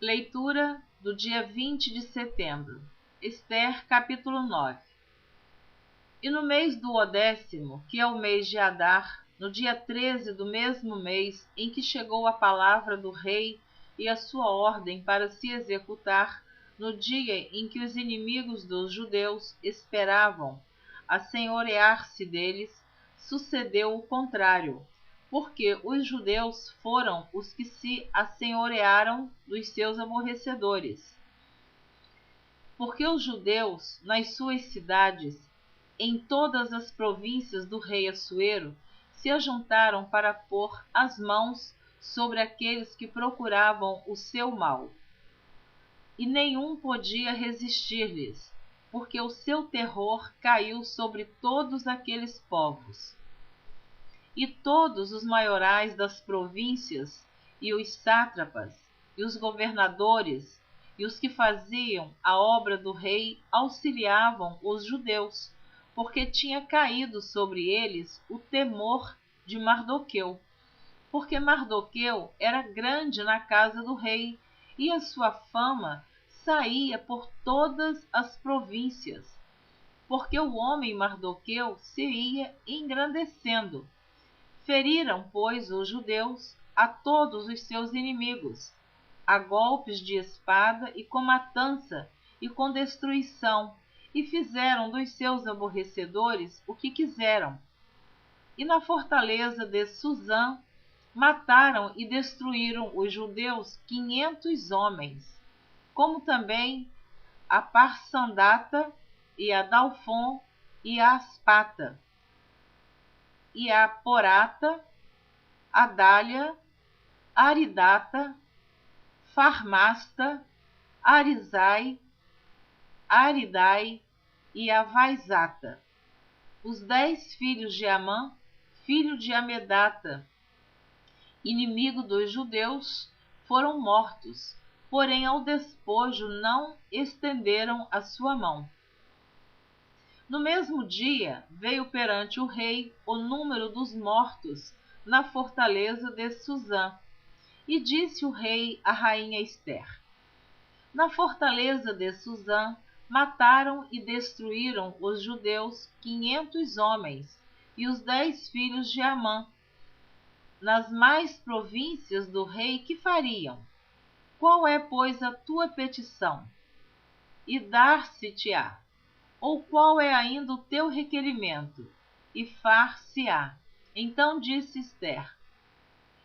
Leitura do dia 20 de setembro. Ester, capítulo 9. E no mês do 10º, que é o mês de Adar, no dia 13 do mesmo mês em que chegou a palavra do rei e a sua ordem para se executar, no dia em que os inimigos dos judeus esperavam assenhorear-se deles, sucedeu o contrário, porque os judeus foram os que se assenhorearam dos seus aborrecedores. Porque os judeus, nas suas cidades, em todas as províncias do rei Assuero, se ajuntaram para pôr as mãos sobre aqueles que procuravam o seu mal. E nenhum podia resistir-lhes, porque o seu terror caiu sobre todos aqueles povos. E todos os maiorais das províncias, e os sátrapas, e os governadores, e os que faziam a obra do rei auxiliavam os judeus, porque tinha caído sobre eles o temor de Mardoqueu. Porque Mardoqueu era grande na casa do rei, e a sua fama saía por todas as províncias. Porque o homem Mardoqueu se ia engrandecendo. Feriram, pois, os judeus a todos os seus inimigos, a golpes de espada e com matança e com destruição, e fizeram dos seus aborrecedores o que quiseram. E na fortaleza de Suzã mataram e destruíram os judeus 500 homens, como também a Parsandata e a Dalfon e a Aspata, e a Porata, a Dália, Aridata, Farmasta, Arizai, Aridai e a Vaizata. Os 10 filhos de Amã, filho de Amedata, inimigo dos judeus, foram mortos, porém ao despojo não estenderam a sua mão. No mesmo dia veio perante o rei o número dos mortos na fortaleza de Suzã, e disse o rei à rainha Ester: na fortaleza de Suzã mataram e destruíram os judeus 500 homens e os 10 filhos de Amã. Nas mais províncias do rei que fariam? Qual é, pois, a tua petição? E dar-se-te-á. Ou qual é ainda o teu requerimento? E far-se-á. Então disse Ester: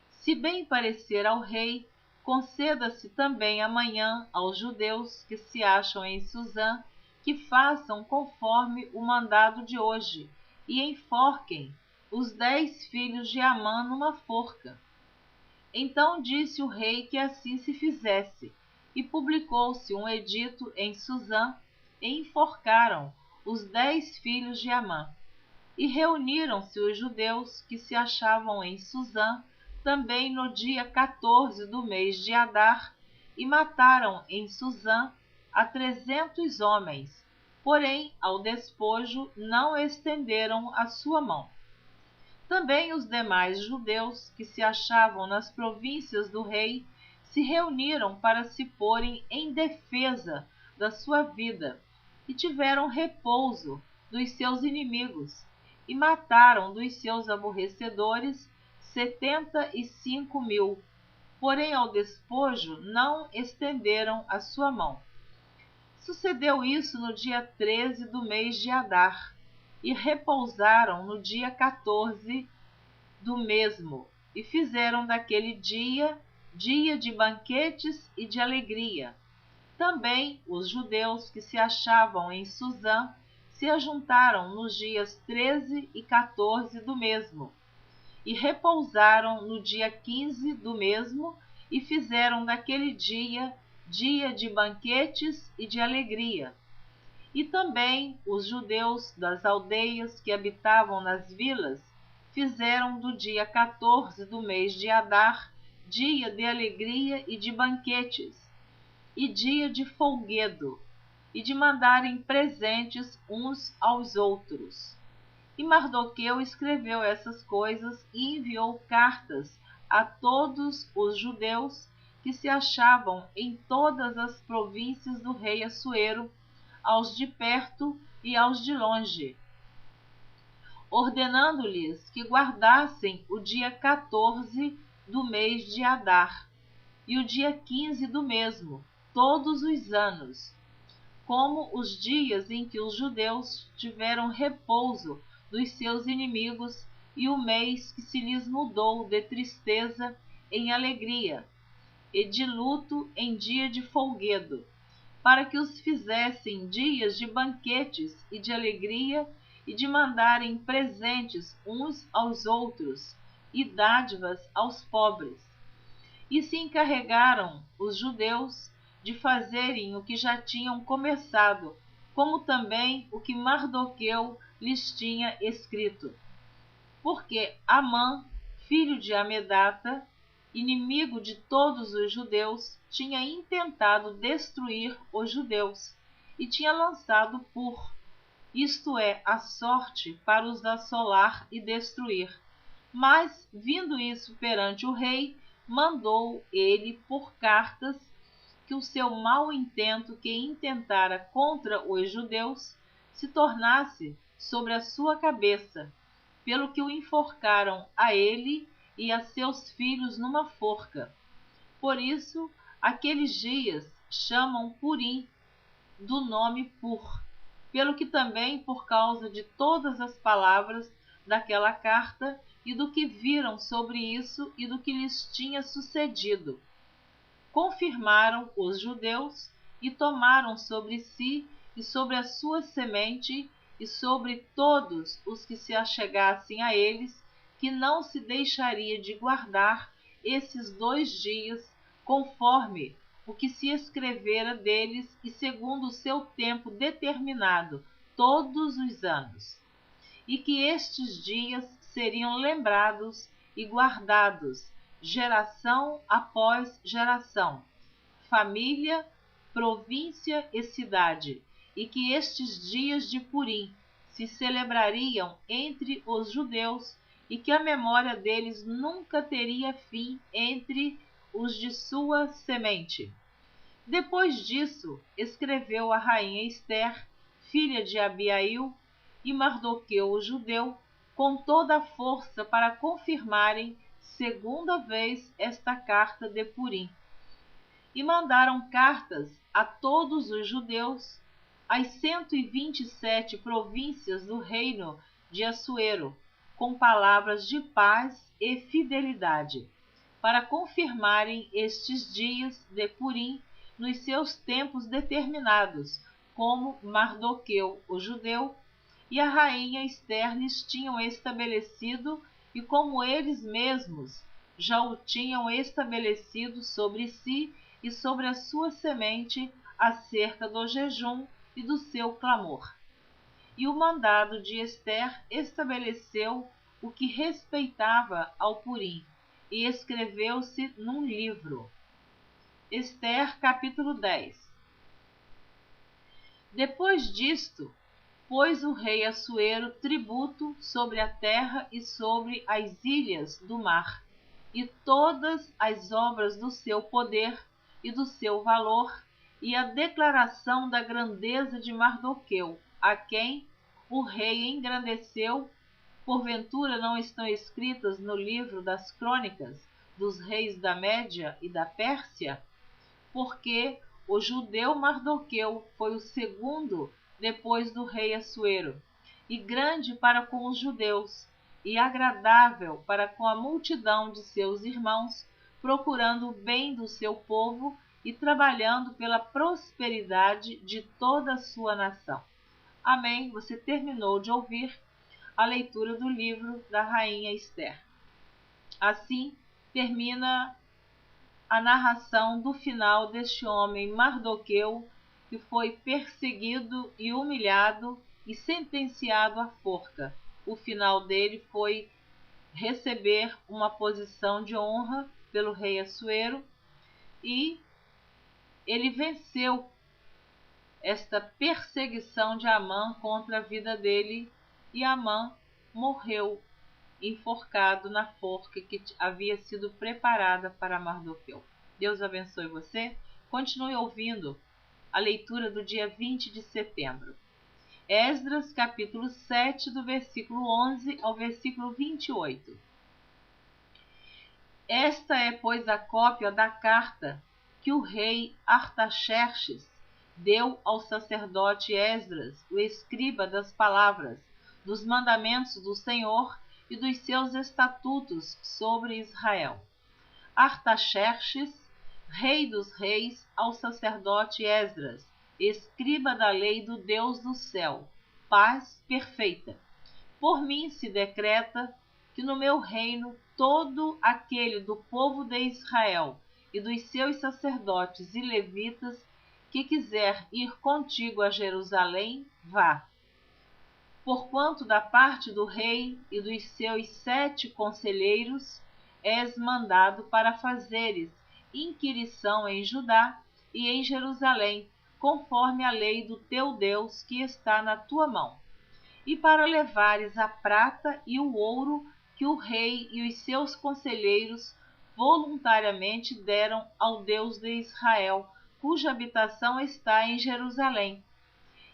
se bem parecer ao rei, conceda-se também amanhã aos judeus que se acham em Suzã, que façam conforme o mandado de hoje, e enforquem os 10 filhos de Amã numa forca. Então disse o rei que assim se fizesse, e publicou-se um edito em Suzã, e enforcaram os 10 filhos de Amã. E reuniram-se os judeus que se achavam em Suzã, também no dia 14 do mês de Adar, e mataram em Suzã a 300 homens, porém ao despojo não estenderam a sua mão. Também os demais judeus que se achavam nas províncias do rei se reuniram para se porem em defesa da sua vida, e tiveram repouso dos seus inimigos, e mataram dos seus aborrecedores 75.000, porém ao despojo não estenderam a sua mão. Sucedeu isso no dia 13 do mês de Adar, e repousaram no dia 14 do mesmo, e fizeram daquele dia de banquetes e de alegria. Também os judeus que se achavam em Suzã se ajuntaram nos dias 13 e 14 do mesmo, e repousaram no dia 15 do mesmo, e fizeram daquele dia de banquetes e de alegria. E também os judeus das aldeias que habitavam nas vilas fizeram do dia 14 do mês de Adar dia de alegria e de banquetes, e dia de folguedo, e de mandarem presentes uns aos outros. E Mardoqueu escreveu essas coisas e enviou cartas a todos os judeus que se achavam em todas as províncias do rei Assuero, aos de perto e aos de longe, ordenando-lhes que guardassem o dia 14 do mês de Adar e o dia 15 do mesmo, todos os anos, como os dias em que os judeus tiveram repouso dos seus inimigos e o mês que se lhes mudou de tristeza em alegria e de luto em dia de folguedo, para que os fizessem dias de banquetes e de alegria e de mandarem presentes uns aos outros e dádivas aos pobres. E se encarregaram os judeus de fazerem o que já tinham começado, como também o que Mardoqueu lhes tinha escrito. Porque Amã, filho de Amedata, inimigo de todos os judeus, tinha intentado destruir os judeus e tinha lançado isto é, a sorte, para os assolar e destruir. Mas, vindo isso perante o rei, mandou ele por cartas que o seu mau intento que intentara contra os judeus se tornasse sobre a sua cabeça, pelo que o enforcaram a ele e a seus filhos numa forca. Por isso, aqueles dias chamam Purim, do nome pelo que também por causa de todas as palavras daquela carta e do que viram sobre isso e do que lhes tinha sucedido. Confirmaram os judeus e tomaram sobre si e sobre a sua semente e sobre todos os que se achegassem a eles, que não se deixaria de guardar esses 2 dias, conforme o que se escrevera deles e segundo o seu tempo determinado, todos os anos. E que estes dias seriam lembrados e guardados, geração após geração, família, província e cidade, e que estes dias de Purim se celebrariam entre os judeus e que a memória deles nunca teria fim entre os de sua semente. Depois disso, escreveu a rainha Ester, filha de Abiail, e Mardoqueu o judeu, com toda a força para confirmarem segunda vez esta carta de Purim. E mandaram cartas a todos os judeus, às 127 províncias do reino de Assuero, com palavras de paz e fidelidade, para confirmarem estes dias de Purim nos seus tempos determinados, como Mardoqueu o judeu e a rainha Ester lhes tinham estabelecido, e como eles mesmos já o tinham estabelecido sobre si e sobre a sua semente, acerca do jejum e do seu clamor. E o mandado de Ester estabeleceu o que respeitava ao Purim, e escreveu-se num livro. Ester, capítulo 10. Depois disto, pôs o rei Assuero tributo sobre a terra e sobre as ilhas do mar, e todas as obras do seu poder e do seu valor, e a declaração da grandeza de Mardoqueu, a quem o rei engrandeceu. Porventura não estão escritas no livro das crônicas dos reis da Média e da Pérsia? Porque o judeu Mardoqueu foi o segundo depois do rei Assuero, e grande para com os judeus, e agradável para com a multidão de seus irmãos, procurando o bem do seu povo e trabalhando pela prosperidade de toda a sua nação. Amém. Você terminou de ouvir a leitura do livro da rainha Ester. Assim termina a narração do final deste homem Mardoqueu, que foi perseguido e humilhado e sentenciado à forca. O final dele foi receber uma posição de honra pelo rei Assuero, e ele venceu esta perseguição de Amã contra a vida dele, e Amã morreu enforcado na forca que havia sido preparada para Mardoqueu. Deus abençoe você. Continue ouvindo a leitura do dia 20 de setembro. Esdras, capítulo 7, do versículo 11 ao versículo 28. Esta é, pois, a cópia da carta que o rei Artaxerxes deu ao sacerdote Esdras, o escriba das palavras, dos mandamentos do Senhor e dos seus estatutos sobre Israel. Artaxerxes, rei dos reis, ao sacerdote Esdras, escriba da lei do Deus do céu, paz perfeita. Por mim se decreta que no meu reino todo aquele do povo de Israel e dos seus sacerdotes e levitas que quiser ir contigo a Jerusalém, vá. Porquanto da parte do rei e dos seus 7 conselheiros és mandado para fazeres inquirição em Judá e em Jerusalém, conforme a lei do teu Deus que está na tua mão, e para levares a prata e o ouro que o rei e os seus conselheiros voluntariamente deram ao Deus de Israel, cuja habitação está em Jerusalém.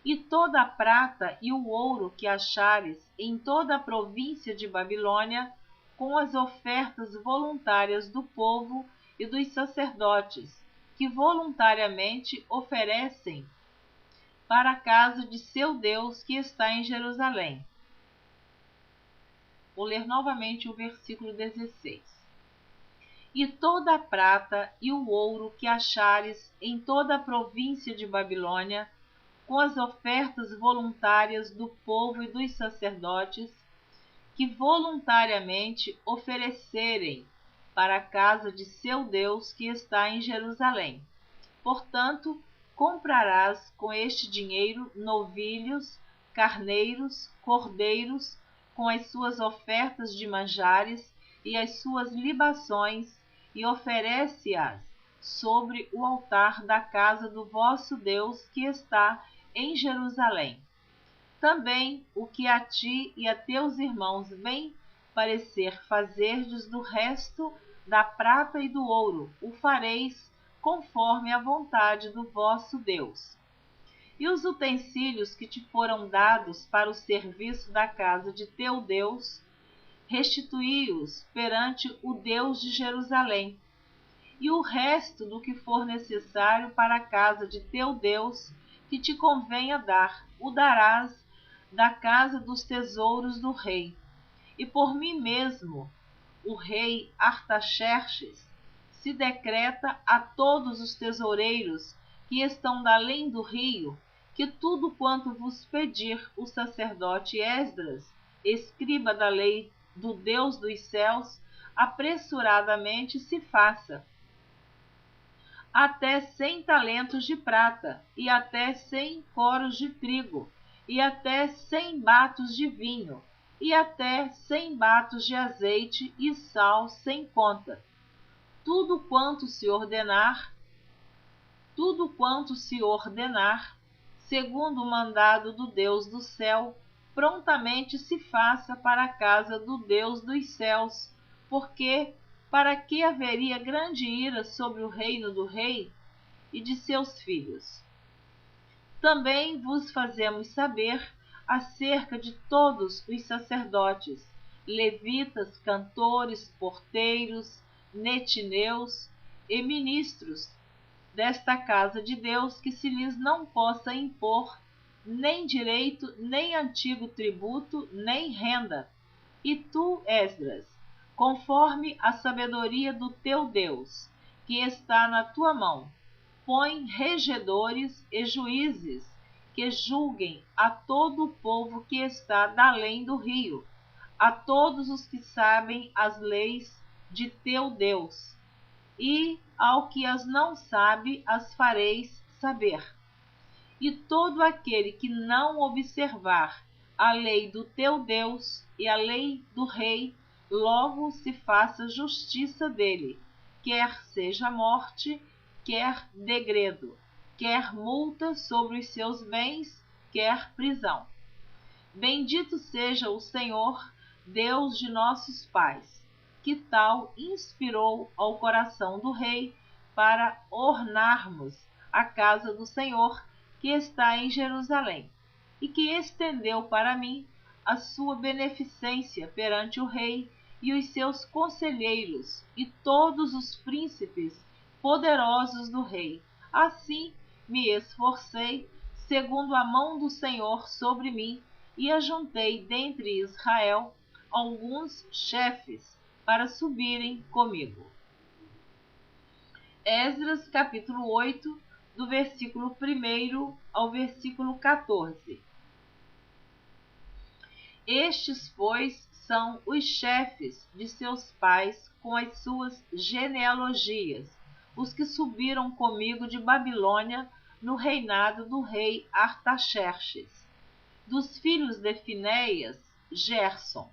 E toda a prata e o ouro que achares em toda a província de Babilônia, com as ofertas voluntárias do povo e dos sacerdotes, que voluntariamente oferecem para a casa de seu Deus que está em Jerusalém. Vou ler novamente o versículo 16. E toda a prata e o ouro que achares em toda a província de Babilônia, com as ofertas voluntárias do povo e dos sacerdotes, que voluntariamente oferecerem para a casa de seu Deus que está em Jerusalém. Portanto, comprarás com este dinheiro novilhos, carneiros, cordeiros, com as suas ofertas de manjares e as suas libações, e oferece-as sobre o altar da casa do vosso Deus que está em Jerusalém. Também o que a ti e a teus irmãos bem parecer fazerdes do resto da prata e do ouro, o fareis conforme a vontade do vosso Deus. E os utensílios que te foram dados para o serviço da casa de teu Deus, restituí-os perante o Deus de Jerusalém. E o resto do que for necessário para a casa de teu Deus, que te convenha dar, o darás da casa dos tesouros do rei. E por mim mesmo, o rei Artaxerxes, se decreta a todos os tesoureiros que estão da além do rio, que tudo quanto vos pedir o sacerdote Esdras, escriba da lei do Deus dos céus, apressuradamente se faça. Até 100 talentos de prata, e até 100 coros de trigo, e até 100 batos de vinho, e até 100 batos de azeite e sal sem conta. Tudo quanto se ordenar, segundo o mandado do Deus do céu, prontamente se faça para a casa do Deus dos céus, porque para que haveria grande ira sobre o reino do rei e de seus filhos? Também vos fazemos saber acerca de todos os sacerdotes, levitas, cantores, porteiros, netineus e ministros desta casa de Deus, que se lhes não possa impor nem direito, nem antigo tributo, nem renda. E tu, Esdras, conforme a sabedoria do teu Deus, que está na tua mão, põe regedores e juízes que julguem a todo o povo que está da além do rio, a todos os que sabem as leis de teu Deus, e ao que as não sabe as fareis saber. E todo aquele que não observar a lei do teu Deus e a lei do rei, logo se faça justiça dele, quer seja morte, quer degredo, quer multa sobre os seus bens, quer prisão. Bendito seja o Senhor, Deus de nossos pais, que tal inspirou ao coração do rei para ornarmos a casa do Senhor, que está em Jerusalém, e que estendeu para mim a sua beneficência perante o rei e os seus conselheiros e todos os príncipes poderosos do rei. Assim me esforcei, segundo a mão do Senhor sobre mim, e ajuntei dentre Israel alguns chefes para subirem comigo. Esdras, capítulo 8, do versículo 1 ao versículo 14. Estes, pois, são os chefes de seus pais com as suas genealogias, os que subiram comigo de Babilônia no reinado do rei Artaxerxes. Dos filhos de Finéias, Gerson.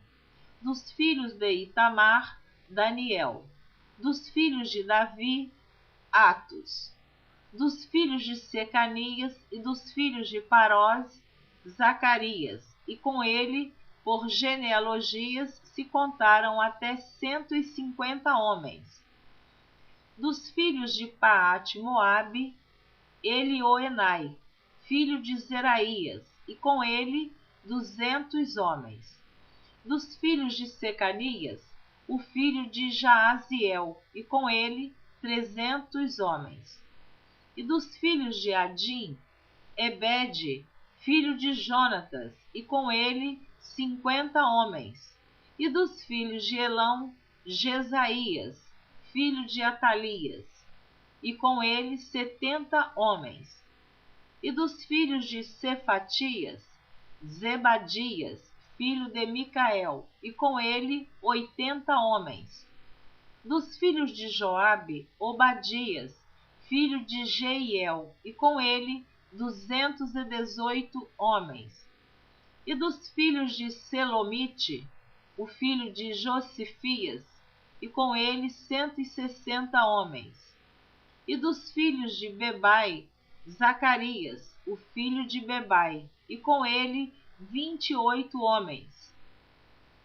Dos filhos de Itamar, Daniel. Dos filhos de Davi, Atos. Dos filhos de Secanias e dos filhos de Parós, Zacarias, e com ele, por genealogias, se contaram até 150 homens. Dos filhos de Paate-Moabe, Elioenai, filho de Zeraías, e com ele 200 homens. Dos filhos de Secanias, o filho de Jaaziel, e com ele 300 homens. E dos filhos de Adim, Ebede, filho de Jonatas, e com ele 50 homens. E dos filhos de Elão, Jesaías, filho de Atalias, e com ele 70 homens. E dos filhos de Cefatias, Zebadias, filho de Micael, e com ele 80 homens. Dos filhos de Joabe, Obadias, filho de Jeiel, e com ele 218 homens. E dos filhos de Selomite, o filho de Josifias, e com ele 160 homens. E dos filhos de Bebai, Zacarias, o filho de Bebai, e com ele 28 homens.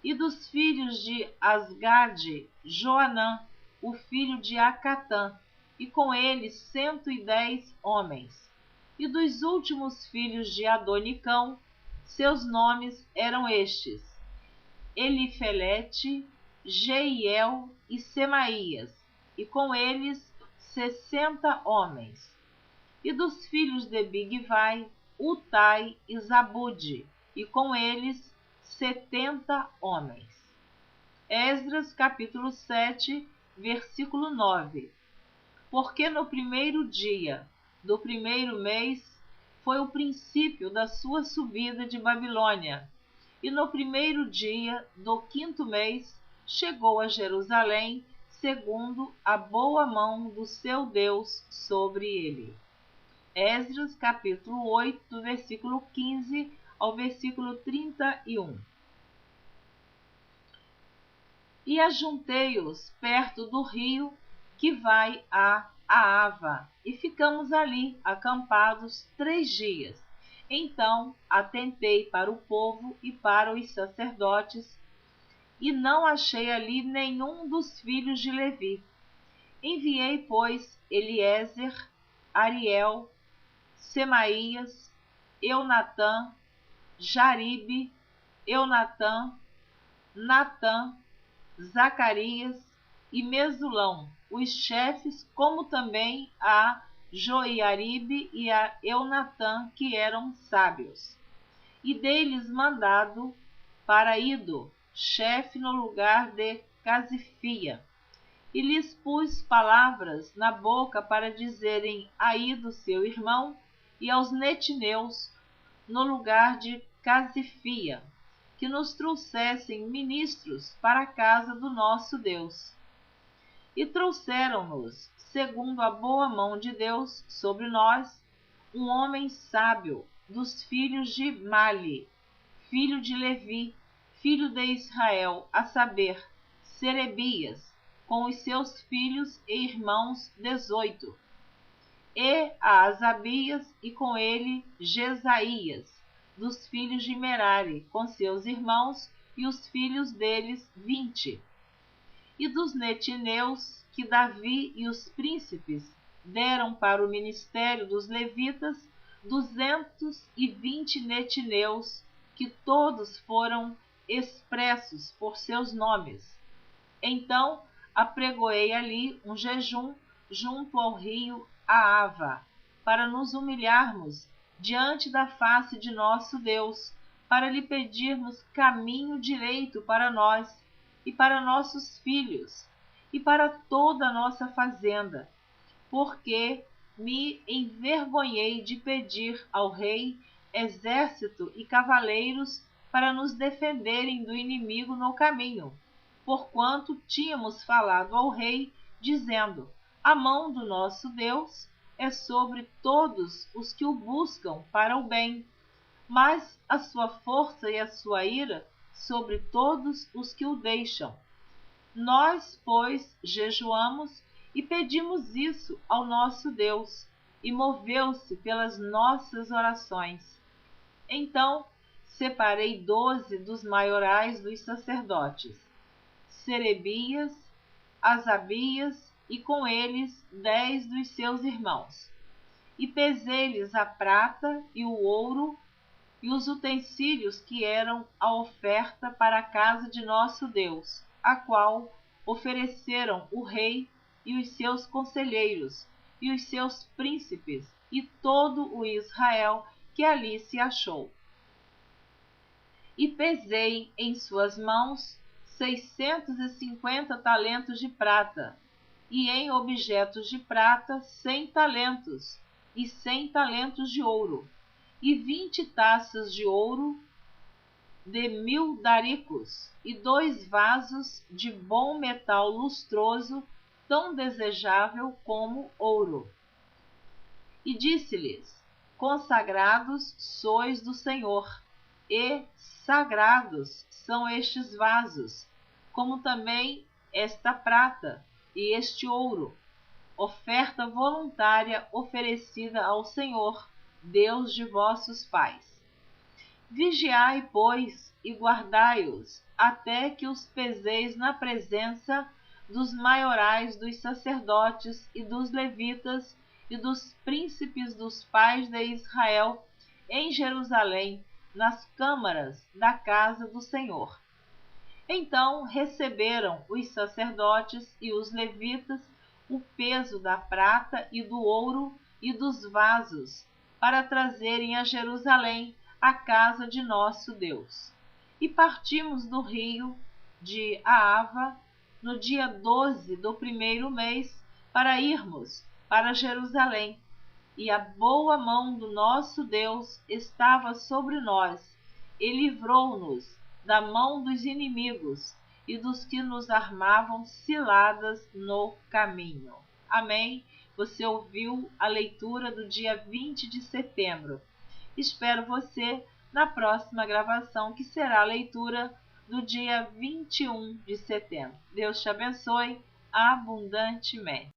E dos filhos de Asgade, Joanã, o filho de Acatã, e com ele 110 homens. E dos últimos filhos de Adonicão, seus nomes eram estes: Elifelete, Jeiel e Semaías, e com eles 60 homens. E dos filhos de Bigvai, Utai e Zabude, e com eles 70 homens. Esdras, capítulo 7, versículo 9. Porque no primeiro dia do primeiro mês foi o princípio da sua subida de Babilônia, e no primeiro dia do quinto mês chegou a Jerusalém, segundo a boa mão do seu Deus sobre ele. Esdras, capítulo 8, do versículo 15 ao versículo 31. E ajuntei-os perto do rio que vai a Ava, e ficamos ali acampados 3 dias. Então atentei para o povo e para os sacerdotes, e não achei ali nenhum dos filhos de Levi. Enviei, pois, Eliezer, Ariel, Semaías, Eunatã, Jaribe, Eunatã, Natã, Zacarias e Mesulão, os chefes, como também a Joiaribe e a Eunatã, que eram sábios. E dei-lhes mandado para Ido, chefe no lugar de Casifia, e lhes pus palavras na boca para dizerem a Ido, seu irmão, e aos netineus, no lugar de Casifia, que nos trouxessem ministros para a casa do nosso Deus. E trouxeram-nos, segundo a boa mão de Deus sobre nós, um homem sábio dos filhos de Mali, filho de Levi, filho de Israel, a saber, Serebias, com os seus filhos e irmãos 18, e a Asabias, e com ele Jesaías, dos filhos de Merari, com seus irmãos, e os filhos deles 20. E dos netineus, que Davi e os príncipes deram para o ministério dos levitas 220 netineus, que todos foram expressos por seus nomes. Então apregoei ali um jejum junto ao rio Ahava, para nos humilharmos diante da face de nosso Deus, para lhe pedirmos caminho direito para nós e para nossos filhos e para toda a nossa fazenda, porque me envergonhei de pedir ao rei exército e cavaleiros para nos defenderem do inimigo no caminho, porquanto tínhamos falado ao rei, dizendo: a mão do nosso Deus é sobre todos os que o buscam para o bem, mas a sua força e a sua ira sobre todos os que o deixam. Nós, pois, jejuamos e pedimos isso ao nosso Deus, e moveu-se pelas nossas orações. Então separei 12 dos maiorais dos sacerdotes, Serebias, Asabias, e com eles 10 dos seus irmãos. E pesei-lhes a prata e o ouro e os utensílios que eram a oferta para a casa de nosso Deus, a qual ofereceram o rei e os seus conselheiros, e os seus príncipes, e todo o Israel que ali se achou. E pesei em suas mãos 650 talentos de prata, e em objetos de prata 100 talentos, e 100 talentos de ouro, e 20 taças de ouro de 1000 daricos, e 2 vasos de bom metal lustroso, tão desejável como ouro. E disse-lhes: consagrados sois do Senhor, e sagrados são estes vasos, como também esta prata e este ouro, oferta voluntária oferecida ao Senhor, Deus de vossos pais. Vigiai, pois, e guardai-os, até que os peseis na presença dos maiorais dos sacerdotes e dos levitas e dos príncipes dos pais de Israel em Jerusalém, nas câmaras da casa do Senhor. Então receberam os sacerdotes e os levitas o peso da prata e do ouro e dos vasos, para trazerem a Jerusalém a casa de nosso Deus. E partimos do rio de Ahava no dia 12 do 1º mês, para irmos para Jerusalém. E a boa mão do nosso Deus estava sobre nós, e livrou-nos da mão dos inimigos e dos que nos armavam ciladas no caminho. Amém? Você ouviu a leitura do dia 20 de setembro. Espero você na próxima gravação, que será a leitura do dia 21 de setembro. Deus te abençoe abundantemente.